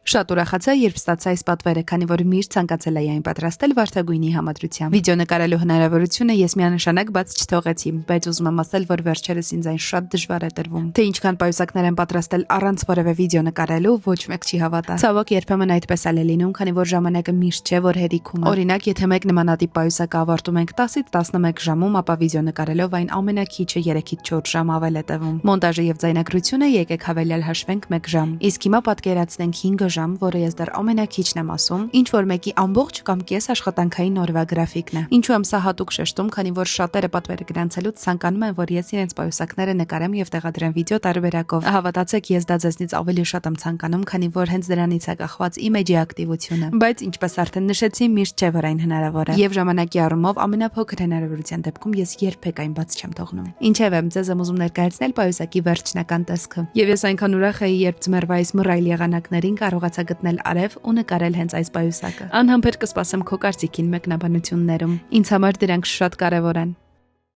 Շատ ուրախացա, երբ ստացա այս պատվերը, քանի որ միշտ ցանկացել էի այն պատրաստել վարդագույնի համադրությամբ։ Վիդեո նկարելու հնարավորությունը ես միանշանակ բաց չթողեցի, բայց ուզում եմ ասել, որ վերջերս ինձ այն շատ դժվար է տրվում։ Թե ինչքան պայուսակներ են պատրաստել առանց որևէ վիդեո նկարելու, ոչ մեկ չի հավատա։ Ցավոք, երբեմն այդպես է լինում, քանի որ ժամանակը միշտ չէ, որ հերիքում է։ Օրինակ, եթե մեկ նմանատիպ պայուսակը ավարտում ենք 10-ից 11 ժամում, ապա վիդեո նկարելով այն ամենակիչը 3-ից 4 ժամ ավել է տևում։ Մոնտաժը եւ ձայնագրությունը եկեք հավելյալ հաշվենք 1 ժամ։ Իսկ հիմա պատկերացնենք 5 ժամ, որը ես դեռ ամենակիչն եմ ասում, ինչ որ մեկի ամբողջ կամ կես աշխատանքային օրվա գրաֆիկն է։ Ինչու եմ սա հատուկ շեշտում, քանի որ շատերը պատվերը գրանցելուց ցանկանում են, որ ես իրենց պայուսակները նկարեմ եւ տեղադրեմ վիդեո տարբերակով։ Հավատացեք, ես դա ձեզնից ավելի շատ եմ ցանկանում, քանի որ հենց դրանից է կախված իմ էջի ակտիվությունը։ Բայց ինչպես արդեն նշեցի, միշտ չէ, որ այն հնարավոր է։ Եվ ժամանակի առումով ամենափոքր հնարավորության դեպքում ես երբեք այն բաց չեմ թողնում։ Ինչևէ, ձեզ եմ ուզում ներկայացնել պայուսակի վերջնական տեսքը։ Եվ ես այնքան ուրախ էի, երբ ձմեռվա այս մռայլ եղանակներին կարողացա գտնել արև ու նկարել հենց այս պայուսակը։ Անհամբեր կսպասեմ քո կարծիքին մեկնաբանություններում։ Ինձ համար դրանք շատ կարևոր են։